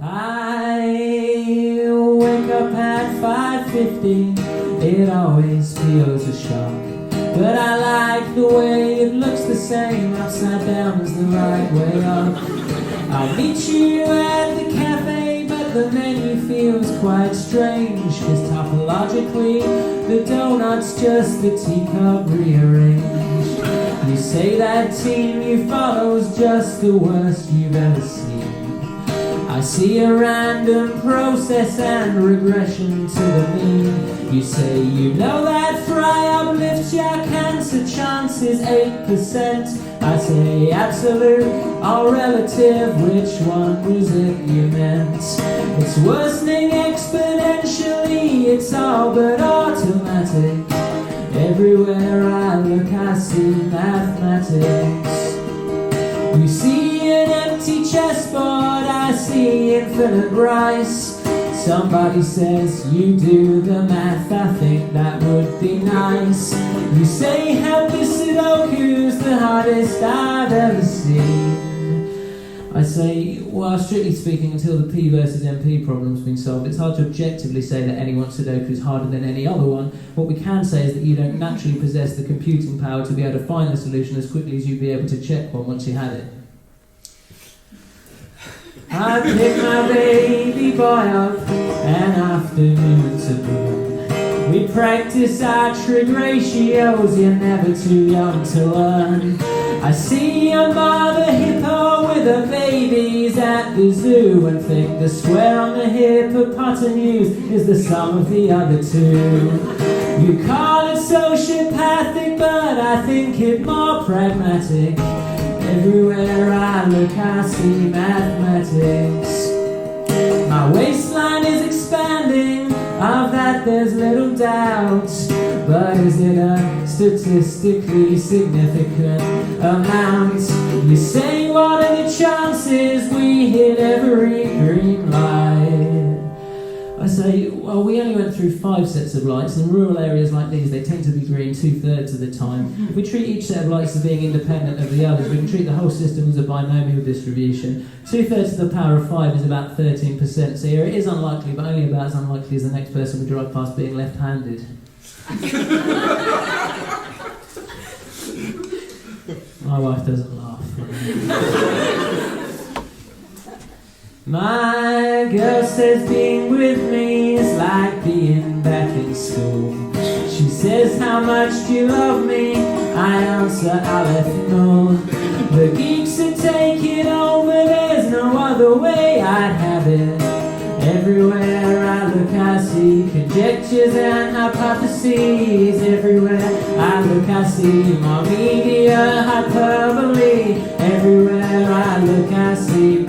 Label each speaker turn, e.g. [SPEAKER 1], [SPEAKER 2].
[SPEAKER 1] I wake up at 5:50, it always feels a shock, but I like the way it looks the same upside down as the right way up. I'll meet you at the cafe, but the menu feels quite strange, cause topologically the donut's just the teacup rearranged. You say that team you follow's just the worst you've ever seen. I see a random process and regression to the mean. You say you know that fry uplifts your cancer chances 8%. I say absolute or relative, which one was it you meant? It's worsening exponentially, it's all but automatic. Everywhere I look I see mathematics. You see an empty chessboard, I see infinite rice. Somebody says you do the math, I think that would be nice. You say helpless Sudoku's the hardest I've ever seen. I say, well, strictly speaking, until the P versus MP problem's been solved, it's hard to objectively say that any one Sudoku is harder than any other one. What we can say is that you don't naturally possess the computing power to be able to find the solution as quickly as you'd be able to check one once you had it. I pick my baby boy up an afternoon to burn. We practice our trig ratios, you're never too young to learn. I see a mother hippo with her babies at the zoo and think the square on the hippopotamus is the sum of the other two. You call it sociopathic, but I think it more pragmatic. Everywhere I look I see mathematics. My waistline is expanding, of that there's little doubt. But is it a statistically significant amount? You say what are the chances we hit every green light? I say, well, we only went through 5 sets of lights. In rural areas like these, they tend to be green 2/3 of the time. If we treat each set of lights as being independent of the others, we can treat the whole system as a binomial distribution. 2/3 to the power of 5 is about 13%. So here it is unlikely, but only about as unlikely as the next person we drive past being left-handed. My wife doesn't laugh. My girl says being with me is like being back in school. She says, how much do you love me? I answer, Aleph Nun. The geeks are taking over, there's no other way I'd have it. Everywhere I look I see conjectures and hypotheses. Everywhere I look I see more media hyperbole. Everywhere I look I see